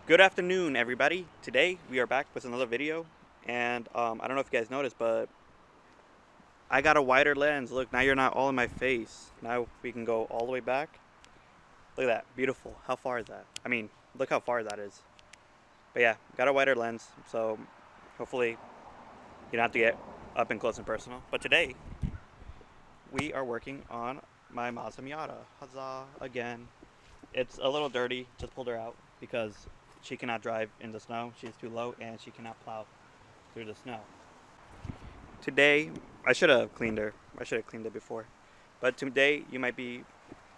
Good afternoon, everybody. Today we are back with another video, and I don't know if you guys noticed, but I got a wider lens. Look, now you're not all in my face. Now we can go all the way back. Look at that, beautiful. How far is that? I mean, look how far that is. But yeah, got a wider lens, so hopefully you don't have to get up and close and personal. But today we are working on my Mazda Miata. Huzzah again. It's a little dirty. Just pulled her out because she cannot drive in the snow. She's too low and she cannot plow through the snow. Today, I should have cleaned her. I should have cleaned it before. But today, you might be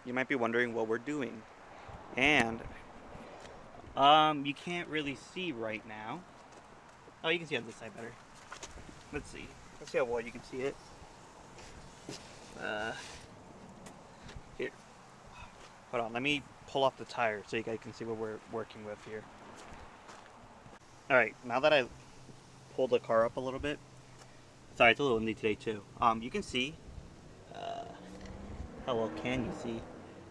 wondering what we're doing. And you can't really see right now. Oh, you can see on this side better. Let's see. Let's see how well you can see it. Here. Hold on. Let me pull off the tire so you guys can see what we're working with here. Alright, now that I pulled the car up a little bit, sorry, it's a little windy today too. You can see, how well can you see?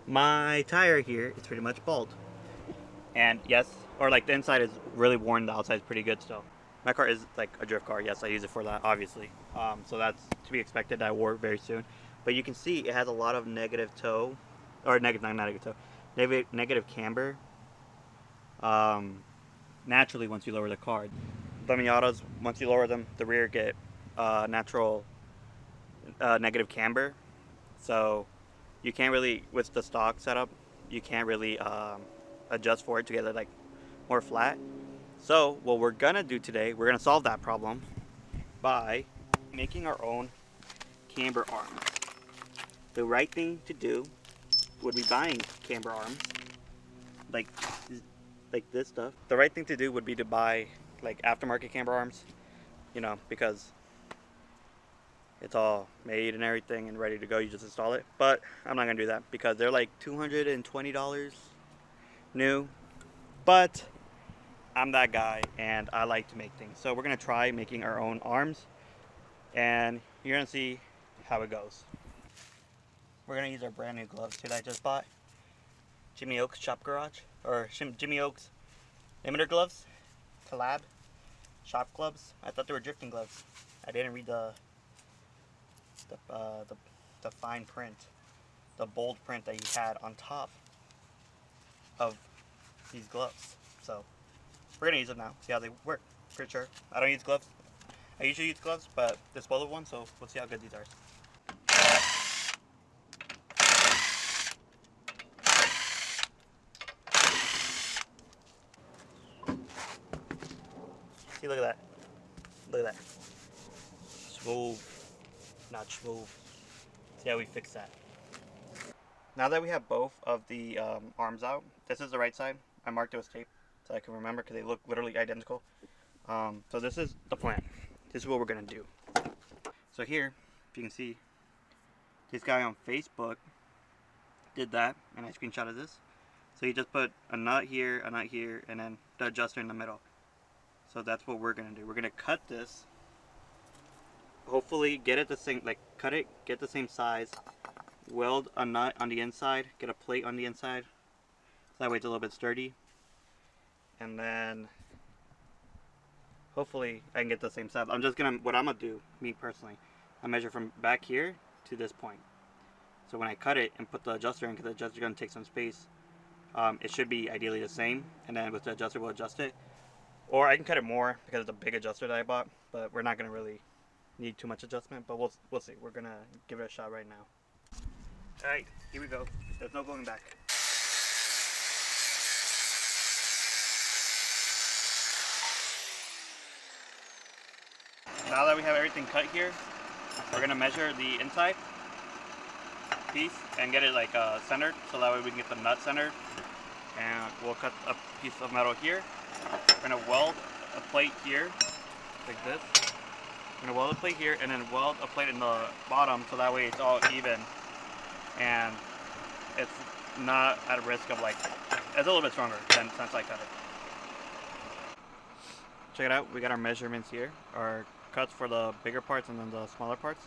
My tire here is pretty much bald. And yes, or like the inside is really worn, the outside is pretty good still. My car is like a drift car, yes, I use it for that, obviously. So that's to be expected. I wore it very soon. But you can see it has a lot of negative toe, or not negative toe, negative camber. Naturally, once you lower the car. The Miatas, once you lower them, the rear get natural negative camber. So you can't really, with the stock setup, you can't really adjust for it to get it like more flat. So what we're gonna do today, we're gonna solve that problem by making our own camber arms. The right thing to do would be buying camber arms, like this stuff. The right thing to do would be to buy like aftermarket camber arms, you know, because it's all made and everything and ready to go. You just install it. But I'm not gonna do that because they're like $220 new. But I'm that guy and I like to make things. So we're gonna try making our own arms and you're gonna see how it goes. We're gonna use our brand new gloves that I just bought. Jimmy Oaks Shop Garage, or Jimmy Oaks limiter gloves, collab shop gloves. I thought they were drifting gloves. I didn't read the fine print, the bold print that he had on top of these gloves. So we're gonna use them now, see how they work. Pretty sure. I don't use gloves. I usually use gloves, but disposable ones, so we'll see how good these are. See, look at that. Look at that. Smooth. Not smooth. See how we fix that. Now that we have both of the arms out, this is the right side. I marked it with tape so I can remember because they look literally identical. So this is the plan. This is what we're going to do. So here, if you can see, this guy on Facebook did that, and I screenshotted this. So he just put a nut here, and then the adjuster in the middle. So that's what we're gonna do. We're gonna cut this. Hopefully get it the same, like cut it, get the same size. Weld a nut on the inside, get a plate on the inside. So that way it's a little bit sturdy. And then hopefully I can get the same size. What I'm gonna do, me personally, I measure from back here to this point. So when I cut it and put the adjuster in, because the adjuster is gonna take some space, it should be ideally the same. And then with the adjuster, we'll adjust it. Or I can cut it more because it's a big adjuster that I bought, but we're not going to really need too much adjustment, but we'll see. We're going to give it a shot right now. Alright, here we go. There's no going back. Now that we have everything cut here, we're going to measure the inside piece and get it like centered, so that way we can get the nut centered. And we'll cut a piece of metal here. We're going to weld a plate here, like this. We're going to weld a plate here and then weld a plate in the bottom so that way it's all even. And it's not at risk of like, it's a little bit stronger than since I cut it. Check it out, we got our measurements here. Our cuts for the bigger parts and then the smaller parts.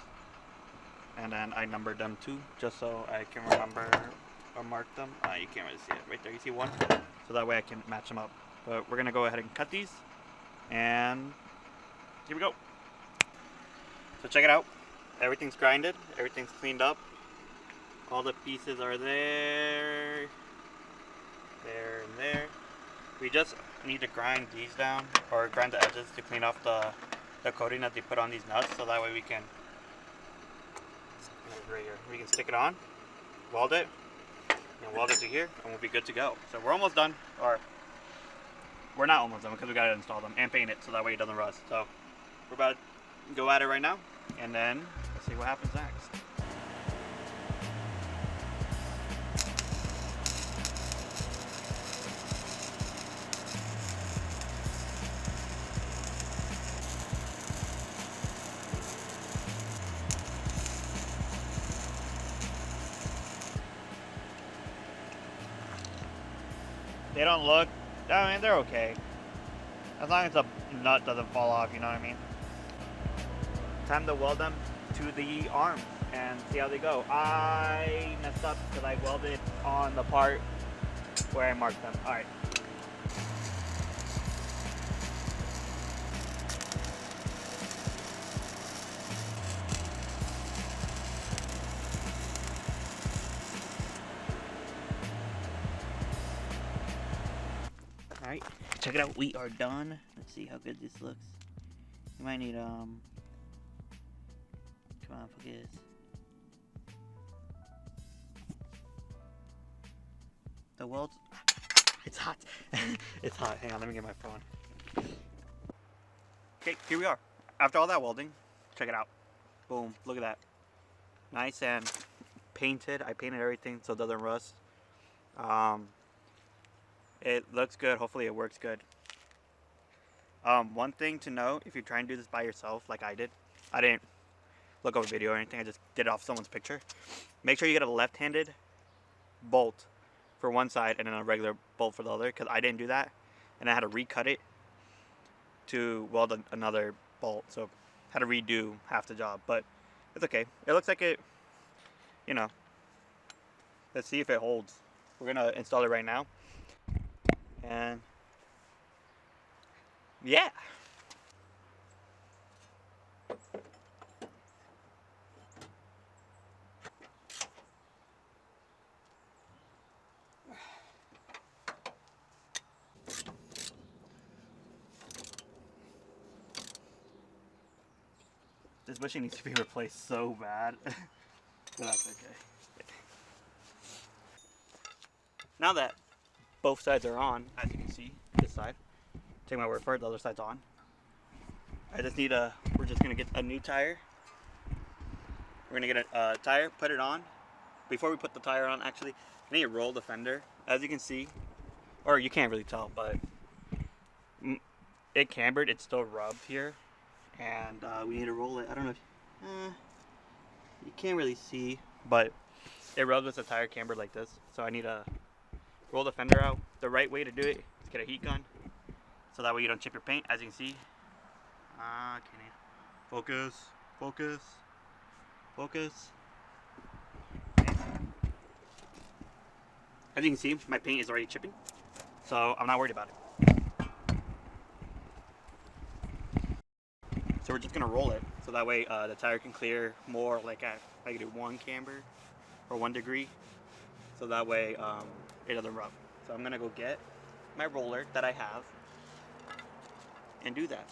And then I numbered them too, just so I can remember or mark them. You can't really see it right there. You see one? So that way I can match them up. But we're gonna go ahead and cut these, and here we go. So check it out. Everything's grinded, everything's cleaned up. All the pieces are there, there, and there. We just need to grind these down, or grind the edges to clean off the coating that they put on these nuts, so that way we can stick it on, weld it, and weld it to here, and we'll be good to go. So we're almost done, or we're not almost done because we gotta install them and paint it so that way it doesn't rust. So we're about to go at it right now, and then let's see what happens next. They don't look, I mean, they're okay. As long as the nut doesn't fall off, you know what I mean? Time to weld them to the arms and see how they go. I messed up because I welded on the part where I marked them. Alright. Alright, check it out. We are done. Let's see how good this looks. You might need, come on, focus. The welds, it's hot. It's hot. Hang on, let me get my phone. Okay, here we are. After all that welding, check it out. Boom, look at that. Nice and painted. I painted everything so it doesn't rust. It looks good. Hopefully it works good. One thing to note, if you're trying to do this by yourself like I did, I didn't look up a video or anything, I just did it off someone's picture. Make sure you get a left-handed bolt for one side and then a regular bolt for the other, because I didn't do that and I had to recut it to weld another bolt, so I had to redo half the job, but it's okay. It looks like it, you know. Let's see if it holds. We're gonna install it right now. And yeah. This bushing needs to be replaced so bad. But that's okay. Now that both sides are on, as you can see, this side, take my word for it, the other side's on. I just need we're just gonna get a new tire. We're gonna get a tire, put it on. Before we put the tire on, actually, I need to roll the fender. As you can see, or you can't really tell, but it cambered, it's still rubbed here. And we need to roll it. I don't know if you can't really see, but it rubs with the tire cambered like this. So I need to roll the fender out. The right way to do it is get a heat gun, so that way you don't chip your paint. As you can see, focus, focus, focus. As you can see, my paint is already chipping, so I'm not worried about it. So we're just gonna roll it, so that way the tire can clear more, like I can do 1 camber or 1 degree, so that way it doesn't rub. So I'm gonna go get my roller that I have and do that.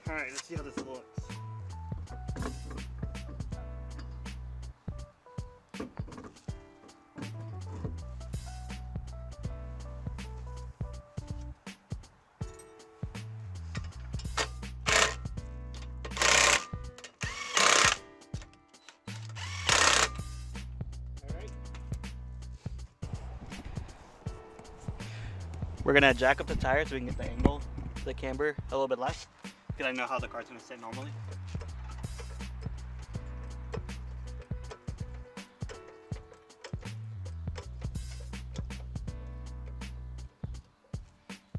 All right, let's see how this looks. We're gonna jack up the tire so we can get the angle, the camber a little bit less, because I know how the car's gonna sit normally.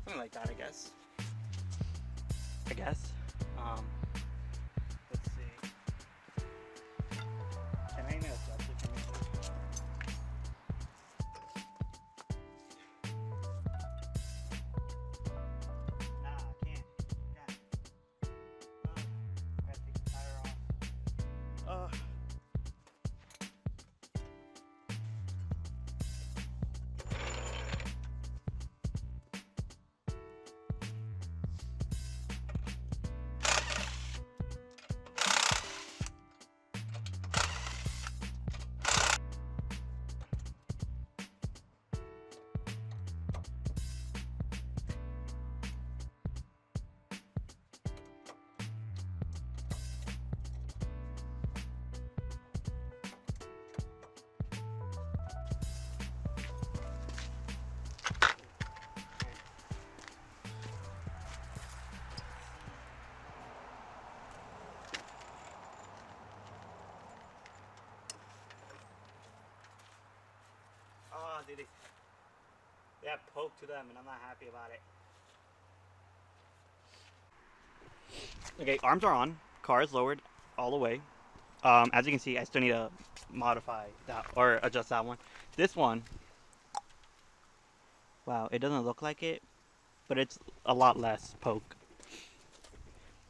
Something like that, I guess. Let's see. Can I even adjust it? They have poke to them, and I'm not happy about it. Okay, arms are on. Car is lowered all the way. As you can see, I still need to modify that or adjust that one. This one, wow, it doesn't look like it, but it's a lot less poke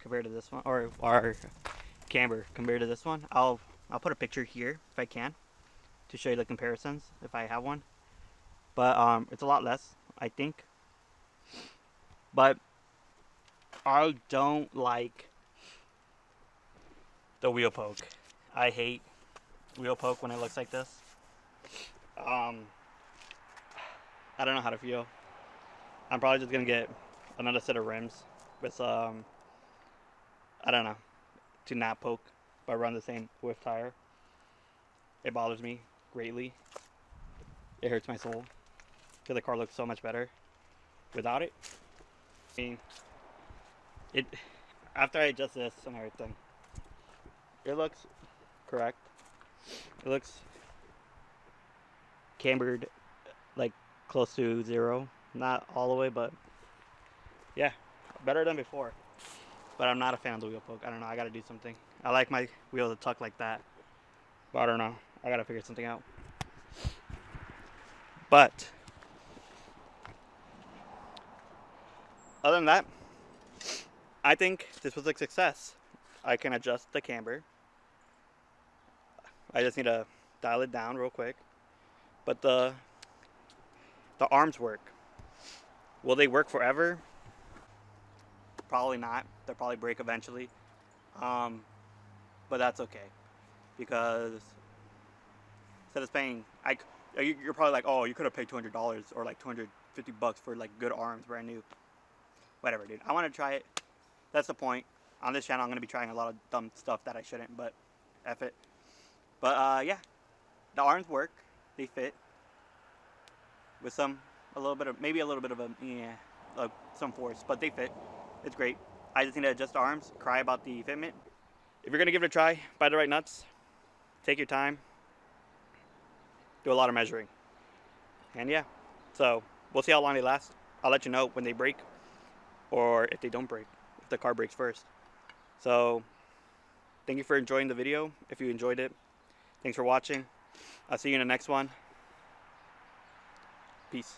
compared to this one, or our camber compared to this one. I'll put a picture here if I can to show you the comparisons if I have one. But it's a lot less, I think. But I don't like the wheel poke. I hate wheel poke when it looks like this. Um, I don't know how to feel. I'm probably just gonna get another set of rims with I don't know, to not poke, but run the same with tire. It bothers me greatly. It hurts my soul because the car looks so much better without it. I mean, it after I adjust this and everything, it looks correct. It looks cambered like close to zero, not all the way, but yeah, better than before. But I'm not a fan of the wheel poke. I don't know. I gotta do something. I like my wheel to tuck like that, but I don't know. I gotta figure something out. But other than that, I think this was a success. I can adjust the camber. I just need to dial it down real quick. But the arms work. Will they work forever? Probably not. They'll probably break eventually. Um, but that's okay because instead of paying, you're probably like, oh, you could have paid $200 or like $250 for like good arms, brand new. Whatever, dude. I want to try it. That's the point. On this channel, I'm gonna be trying a lot of dumb stuff that I shouldn't, but F it. But yeah, the arms work. They fit with a little bit of, maybe a little bit of some force, but they fit. It's great. I just need to adjust the arms, cry about the fitment. If you're gonna give it a try, buy the right nuts. Take your time. Do a lot of measuring. And yeah, so we'll see how long they last. I'll let you know when they break or if they don't break, if the car breaks first. So thank you for enjoying the video. If you enjoyed it, thanks for watching. I'll see you in the next one. Peace.